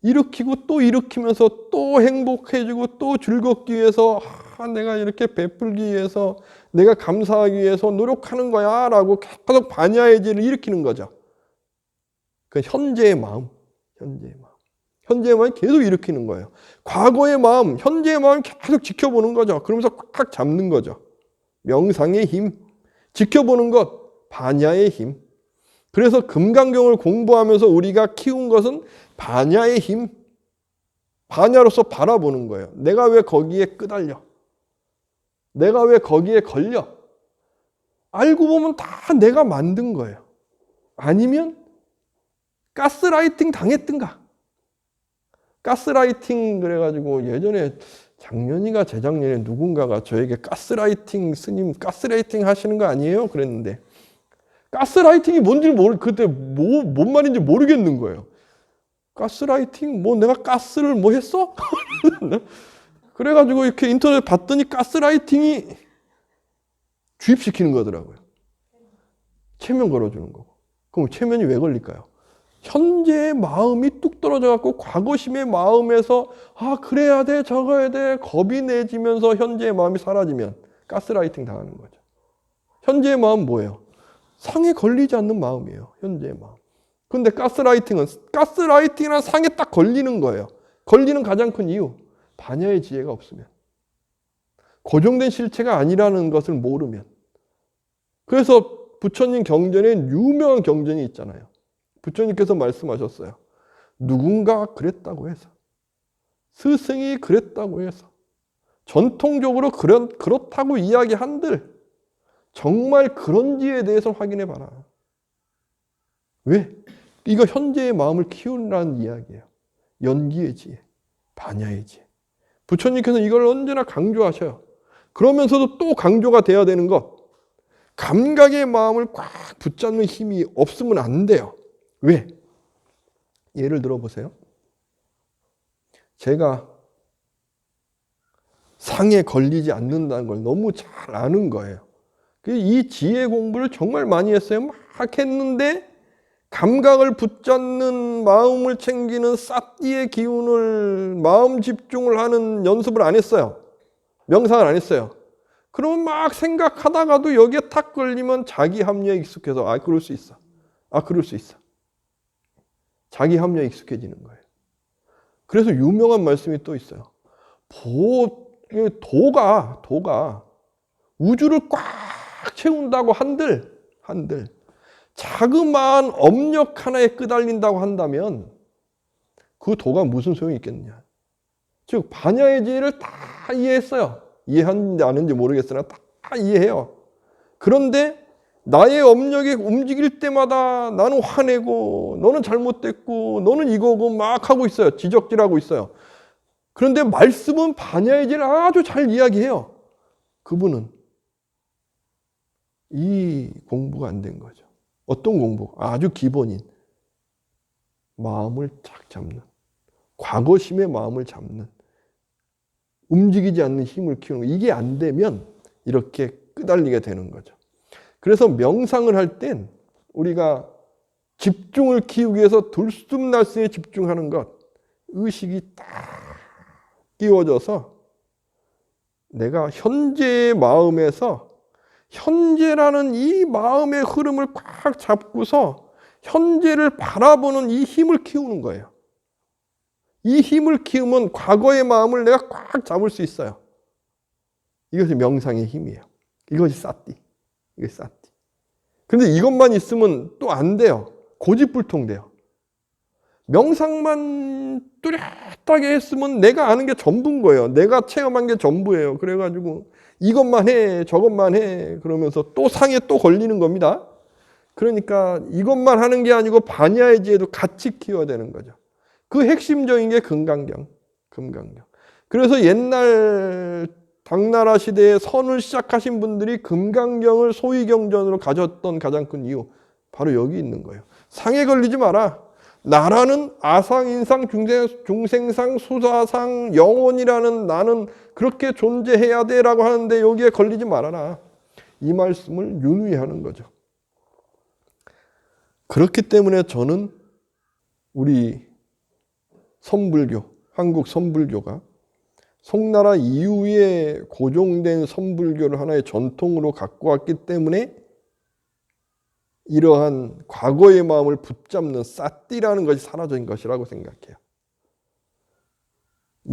일으키고 또 일으키면서 또 행복해지고 또 즐겁기 위해서 내가 이렇게 베풀기 위해서 내가 감사하기 위해서 노력하는 거야 라고 계속 반야의 지혜를 일으키는 거죠. 그 현재의 마음, 현재의 마음. 현재의 마음이 계속 일으키는 거예요. 과거의 마음, 현재의 마음 계속 지켜보는 거죠. 그러면서 꽉 잡는 거죠. 명상의 힘, 지켜보는 것, 반야의 힘. 그래서 금강경을 공부하면서 우리가 키운 것은 반야의 힘, 반야로서 바라보는 거예요. 내가 왜 거기에 끄달려? 내가 왜 거기에 걸려? 알고 보면 다 내가 만든 거예요. 아니면 가스라이팅 당했든가. 가스라이팅 그래가지고 예전에 작년인가 재작년에 누군가가 저에게 가스라이팅 스님 가스라이팅 하시는 거 아니에요? 그랬는데 가스라이팅이 뭔지 그때 뭔 말인지 모르겠는 거예요. 가스라이팅? 내가 가스를 했어? 그래가지고 이렇게 인터넷 봤더니 가스라이팅이 주입시키는 거더라고요. 체면 걸어주는 거고. 그럼 체면이 왜 걸릴까요? 현재의 마음이 뚝 떨어져갖고 과거심의 마음에서 그래야 돼, 저거야 돼, 겁이 내지면서 현재의 마음이 사라지면 가스라이팅 당하는 거죠. 현재의 마음 뭐예요? 상에 걸리지 않는 마음이에요. 현재의 마음. 근데 가스라이팅이란 상에 딱 걸리는 거예요. 걸리는 가장 큰 이유. 반야의 지혜가 없으면. 고정된 실체가 아니라는 것을 모르면. 그래서 부처님 경전에 유명한 경전이 있잖아요. 부처님께서 말씀하셨어요. 누군가 그랬다고 해서. 스승이 그랬다고 해서. 전통적으로 그렇다고 이야기한들 정말 그런지에 대해서 확인해 봐라. 왜? 이거 현재의 마음을 키우라는 이야기예요. 연기의 지혜, 반야의 지혜. 부처님께서 이걸 언제나 강조하셔요. 그러면서도 또 강조가 돼야 되는 것. 감각의 마음을 꽉 붙잡는 힘이 없으면 안 돼요. 왜? 예를 들어 보세요. 제가 상에 걸리지 않는다는 걸 너무 잘 아는 거예요. 이 지혜 공부를 정말 많이 했어요. 막 했는데 감각을 붙잡는 마음을 챙기는 사띠의 기운을 마음 집중을 하는 연습을 안 했어요. 명상을 안 했어요. 그러면 막 생각하다가도 여기에 탁 걸리면 자기 합리에 익숙해서 그럴 수 있어. 그럴 수 있어. 자기 합리에 익숙해지는 거예요. 그래서 유명한 말씀이 또 있어요. 도가 우주를 꽉 채운다고 한들 자그마한 업력 하나에 끄달린다고 한다면 그 도가 무슨 소용이 있겠느냐. 즉 반야의 지혜를 다 이해했어요. 이해하는지 아는지 모르겠으나 다 이해해요. 그런데 나의 업력이 움직일 때마다 나는 화내고 너는 잘못됐고 너는 이거고 막 하고 있어요. 지적질하고 있어요. 그런데 말씀은 반야의 지혜를 아주 잘 이야기해요. 그분은 이 공부가 안 된 거죠. 어떤 공부? 아주 기본인 마음을 쫙 잡는, 과거심의 마음을 잡는, 움직이지 않는 힘을 키우는 거. 이게 안 되면 이렇게 끄달리게 되는 거죠. 그래서 명상을 할 땐 우리가 집중을 키우기 위해서 들숨날숨에 집중하는 것, 의식이 딱 끼워져서 내가 현재의 마음에서 현재라는 이 마음의 흐름을 꽉 잡고서 현재를 바라보는 이 힘을 키우는 거예요. 이 힘을 키우면 과거의 마음을 내가 꽉 잡을 수 있어요. 이것이 명상의 힘이에요. 이것이 사띠. 이것이 사띠. 근데 이것만 있으면 또 안 돼요. 고집불통돼요. 명상만 뚜렷하게 했으면 내가 아는 게 전부인 거예요. 내가 체험한 게 전부예요. 그래가지고 이것만 해, 저것만 해 그러면서 또 상에 또 걸리는 겁니다. 그러니까 이것만 하는 게 아니고 반야의 지혜도 같이 키워야 되는 거죠. 그 핵심적인 게 금강경. 그래서 옛날 당나라 시대에 선을 시작하신 분들이 금강경을 소위경전으로 가졌던 가장 큰 이유 바로 여기 있는 거예요. 상에 걸리지 마라. 나라는 아상, 인상, 중생상, 수사상, 영혼이라는 나는 그렇게 존재해야 돼라고 하는데 여기에 걸리지 말아라. 이 말씀을 윤휘 하는 거죠. 그렇기 때문에 저는 우리 선불교, 한국 선불교가 송나라 이후에 고종된 선불교를 하나의 전통으로 갖고 왔기 때문에 이러한 과거의 마음을 붙잡는 사띠라는 것이 사라진 것이라고 생각해요.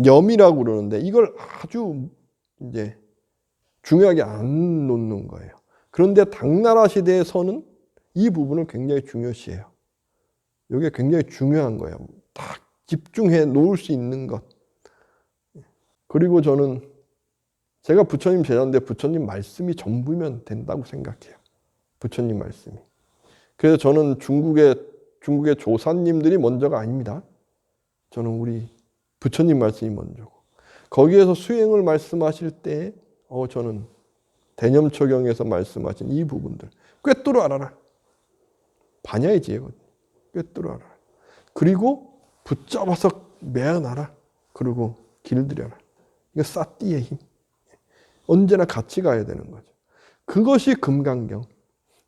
염이라고 그러는데 이걸 아주 이제 중요하게 안 놓는 거예요. 그런데 당나라 시대에서는 이 부분을 굉장히 중요시해요. 이게 굉장히 중요한 거예요. 딱 집중해 놓을 수 있는 것. 그리고 저는 제가 부처님 제자인데 부처님 말씀이 전부면 된다고 생각해요. 부처님 말씀이. 그래서 저는 중국의 조사님들이 먼저가 아닙니다. 저는 우리 부처님 말씀이 먼저고 거기에서 수행을 말씀하실 때 저는 대념초경에서 말씀하신 이 부분들 꿰뚫어 알아라. 반야의지혜거든요. 꿰뚫어 알아라. 그리고 붙잡아서 매어놔라. 그리고 길들여라. 이거 사띠의 힘. 언제나 같이 가야 되는 거죠. 그것이 금강경.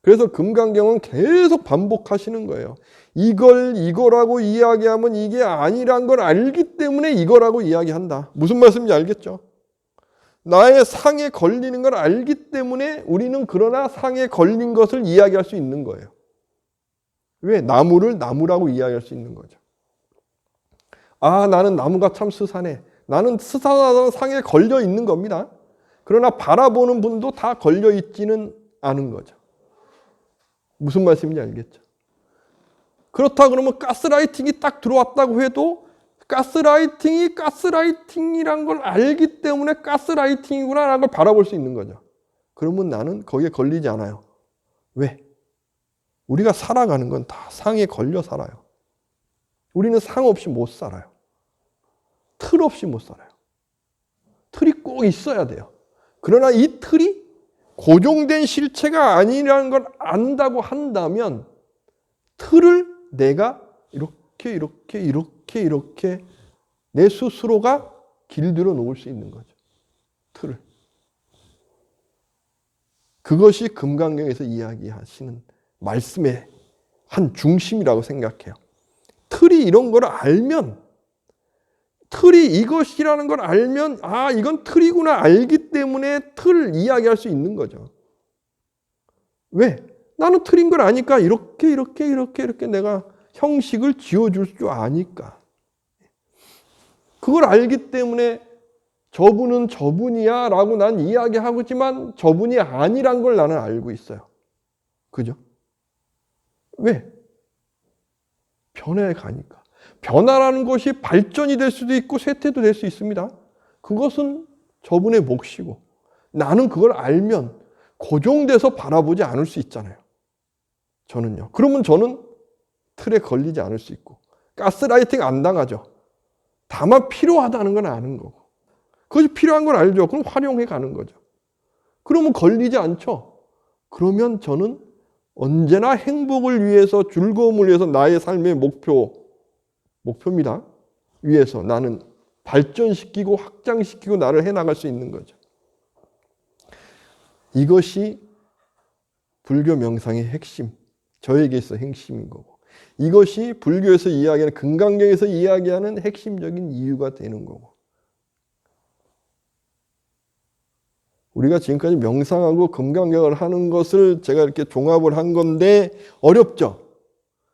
그래서 금강경은 계속 반복하시는 거예요. 이거라고 이야기하면 이게 아니란 걸 알기 때문에 이거라고 이야기한다. 무슨 말씀인지 알겠죠? 나의 상에 걸리는 걸 알기 때문에 우리는 그러나 상에 걸린 것을 이야기할 수 있는 거예요. 왜? 나무를 나무라고 이야기할 수 있는 거죠. 아, 나는 나무가 참 스산해. 나는 스산하다는 상에 걸려 있는 겁니다. 그러나 바라보는 분도 다 걸려 있지는 않은 거죠. 무슨 말씀인지 알겠죠? 그렇다 그러면 가스라이팅이 딱 들어왔다고 해도 가스라이팅이 가스라이팅이란 걸 알기 때문에 가스라이팅이구나라는 걸 바라볼 수 있는 거죠. 그러면 나는 거기에 걸리지 않아요. 왜? 우리가 살아가는 건 다 상에 걸려 살아요. 우리는 상 없이 못 살아요. 틀 없이 못 살아요. 틀이 꼭 있어야 돼요. 그러나 이 틀이 고정된 실체가 아니라는 걸 안다고 한다면 틀을 내가 이렇게 내 스스로가 길들여 놓을 수 있는 거죠. 틀을. 그것이 금강경에서 이야기하시는 말씀의 한 중심이라고 생각해요. 틀이 이런 걸 알면, 틀이 이것이라는 걸 알면 아, 이건 틀이구나 알기 때문에 틀을 이야기할 수 있는 거죠. 왜? 나는 틀인 걸 아니까 이렇게 내가 형식을 지어줄 줄 아니까. 그걸 알기 때문에 저분은 저분이야 라고 난 이야기하고지만 저분이 아니란 걸 나는 알고 있어요. 그죠? 왜? 변해 가니까. 변화라는 것이 발전이 될 수도 있고 쇠퇴도 될 수 있습니다. 그것은 저분의 몫이고 나는 그걸 알면 고정돼서 바라보지 않을 수 있잖아요. 저는요. 그러면 저는 틀에 걸리지 않을 수 있고 가스라이팅 안 당하죠. 다만 필요하다는 건 아는 거고 그것이 필요한 걸 알죠. 그럼 활용해 가는 거죠. 그러면 걸리지 않죠. 그러면 저는 언제나 행복을 위해서 즐거움을 위해서 나의 삶의 목표입니다. 위해서 나는 발전시키고 확장시키고 나를 해나갈 수 있는 거죠. 이것이 불교 명상의 핵심, 저에게 있어 핵심인 거고 이것이 불교에서 이야기하는 금강경에서 이야기하는 핵심적인 이유가 되는 거고 우리가 지금까지 명상하고 금강경을 하는 것을 제가 이렇게 종합을 한 건데 어렵죠?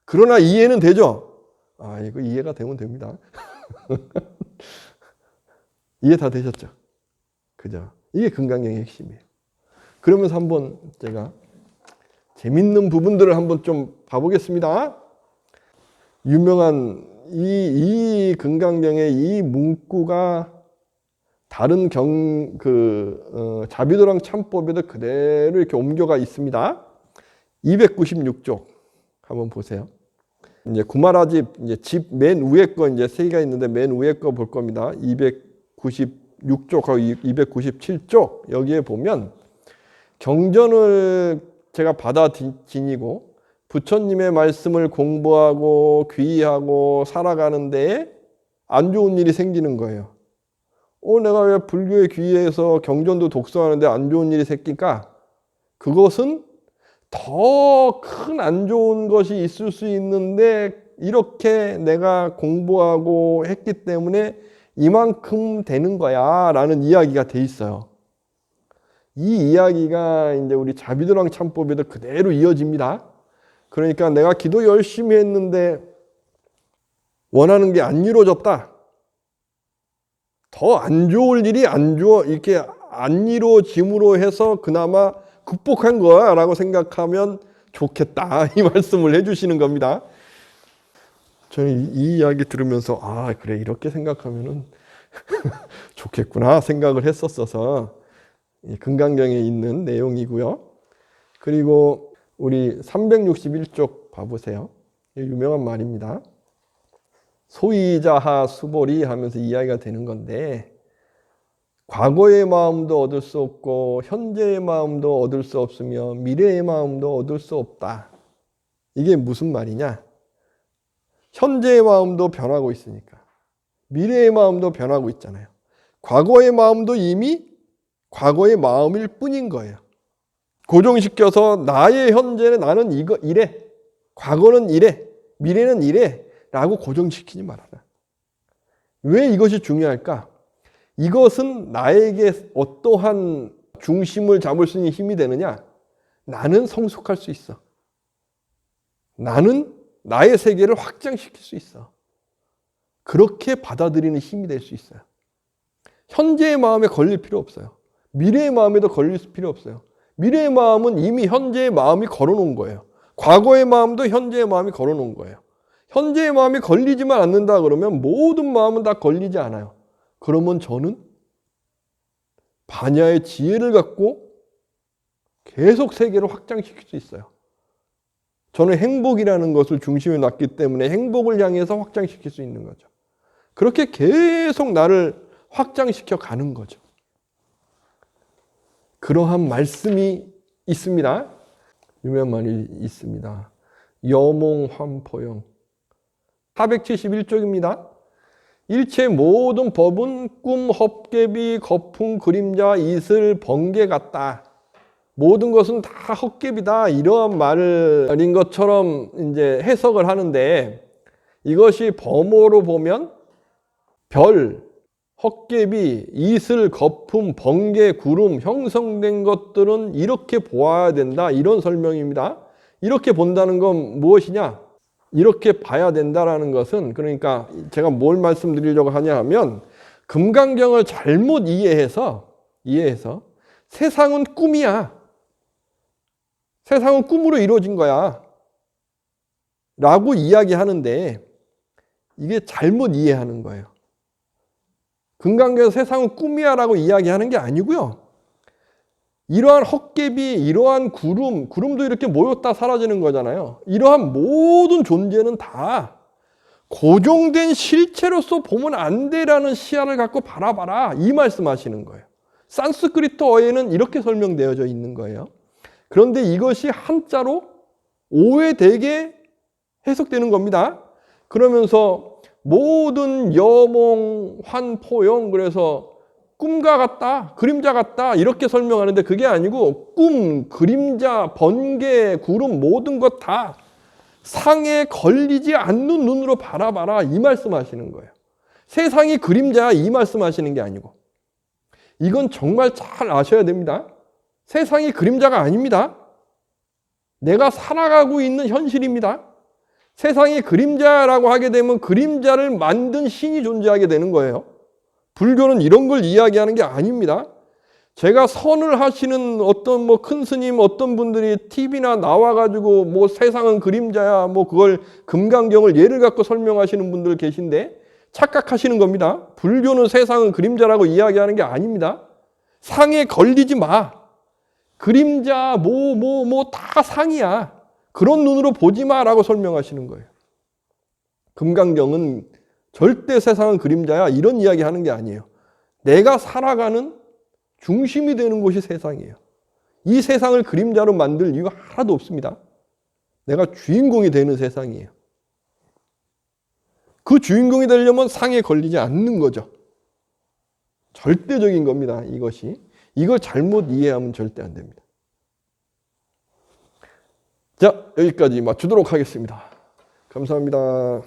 그러나 이해는 되죠? 아, 이거 이해가 되면 됩니다. 이해 다 되셨죠? 그죠? 이게 금강경의 핵심이에요. 그러면서 한번 제가 재밌는 부분들을 한번 좀 봐보겠습니다. 유명한 이 금강경의 이 문구가 다른 자비도랑 참법에도 그대로 이렇게 옮겨가 있습니다. 296쪽 한번 보세요. 이제 구마라집 이제 집 맨 위에 거 이제 세 개가 있는데 맨 위에 거 볼 겁니다. 296쪽하고 297쪽 여기에 보면 경전을 제가 받아 지니고 부처님의 말씀을 공부하고 귀의하고 살아가는데 안 좋은 일이 생기는 거예요. 내가 왜 불교에 귀의해서 경전도 독서하는데 안 좋은 일이 생길까? 그것은 더 큰 안 좋은 것이 있을 수 있는데 이렇게 내가 공부하고 했기 때문에 이만큼 되는 거야 라는 이야기가 돼 있어요. 이 이야기가 이제 우리 자비도랑 참법에도 그대로 이어집니다. 그러니까 내가 기도 열심히 했는데 원하는 게 안 이루어졌다. 더 안 좋을 일이 이렇게 안 이루어짐으로 해서 그나마 극복한 거야 라고 생각하면 좋겠다. 이 말씀을 해주시는 겁니다. 저는 이 이야기 들으면서 그래 이렇게 생각하면은 좋겠구나 생각을 했었어서 금강경에 있는 내용이고요. 그리고 우리 361쪽 봐보세요. 유명한 말입니다. 소이자하 수보리 하면서 이야기가 되는 건데 과거의 마음도 얻을 수 없고 현재의 마음도 얻을 수 없으며 미래의 마음도 얻을 수 없다. 이게 무슨 말이냐? 현재의 마음도 변하고 있으니까 미래의 마음도 변하고 있잖아요. 과거의 마음도 이미 과거의 마음일 뿐인 거예요. 고정시켜서 나의 현재는 나는 이래, 과거는 이래, 미래는 이래 라고 고정시키지 말아라. 왜 이것이 중요할까? 이것은 나에게 어떠한 중심을 잡을 수 있는 힘이 되느냐? 나는 성숙할 수 있어. 나는 나의 세계를 확장시킬 수 있어. 그렇게 받아들이는 힘이 될 수 있어요. 현재의 마음에 걸릴 필요 없어요. 미래의 마음에도 걸릴 필요 없어요. 미래의 마음은 이미 현재의 마음이 걸어놓은 거예요. 과거의 마음도 현재의 마음이 걸어놓은 거예요. 현재의 마음이 걸리지만 않는다 그러면 모든 마음은 다 걸리지 않아요. 그러면 저는 반야의 지혜를 갖고 계속 세계를 확장시킬 수 있어요. 저는 행복이라는 것을 중심에 놨기 때문에 행복을 향해서 확장시킬 수 있는 거죠. 그렇게 계속 나를 확장시켜 가는 거죠. 그러한 말씀이 있습니다. 유명한 말이 있습니다. 여몽환포영 471쪽입니다. 일체 모든 법은 꿈, 헛개비, 거풍, 그림자, 이슬, 번개 같다. 모든 것은 다 헛개비다. 이러한 말인 것처럼 이제 해석을 하는데 이것이 범어로 보면 별, 헛개비, 이슬, 거품, 번개, 구름 형성된 것들은 이렇게 보아야 된다. 이런 설명입니다. 이렇게 본다는 건 무엇이냐? 이렇게 봐야 된다라는 것은 그러니까 제가 뭘 말씀드리려고 하냐 하면 금강경을 잘못 이해해서 세상은 꿈이야. 세상은 꿈으로 이루어진 거야. 라고 이야기하는데 이게 잘못 이해하는 거예요. 금강경에서 세상은 꿈이야 라고 이야기하는 게 아니고요. 이러한 헛개비, 이러한 구름도 이렇게 모였다 사라지는 거잖아요. 이러한 모든 존재는 다 고정된 실체로서 보면 안 돼라는 시야를 갖고 바라봐라. 이 말씀하시는 거예요. 산스크리트어에는 이렇게 설명되어져 있는 거예요. 그런데 이것이 한자로 오해되게 해석되는 겁니다. 그러면서 모든 여몽, 환포영 그래서 꿈과 같다, 그림자 같다 이렇게 설명하는데 그게 아니고 꿈, 그림자, 번개, 구름 모든 것 다 상에 걸리지 않는 눈으로 바라봐라 이 말씀하시는 거예요. 세상이 그림자야 이 말씀하시는 게 아니고 이건 정말 잘 아셔야 됩니다. 세상이 그림자가 아닙니다. 내가 살아가고 있는 현실입니다. 세상이 그림자라고 하게 되면 그림자를 만든 신이 존재하게 되는 거예요. 불교는 이런 걸 이야기하는 게 아닙니다. 제가 선을 하시는 어떤 큰 스님 어떤 분들이 TV나 나와가지고 세상은 그림자야 그걸 금강경을 예를 갖고 설명하시는 분들 계신데 착각하시는 겁니다. 불교는 세상은 그림자라고 이야기하는 게 아닙니다. 상에 걸리지 마. 그림자 다 상이야. 그런 눈으로 보지 마라고 설명하시는 거예요. 금강경은 절대 세상은 그림자야 이런 이야기 하는 게 아니에요. 내가 살아가는 중심이 되는 곳이 세상이에요. 이 세상을 그림자로 만들 이유가 하나도 없습니다. 내가 주인공이 되는 세상이에요. 그 주인공이 되려면 상에 걸리지 않는 거죠. 절대적인 겁니다. 이것이. 이걸 잘못 이해하면 절대 안 됩니다. 자, 여기까지 맞추도록 하겠습니다. 감사합니다.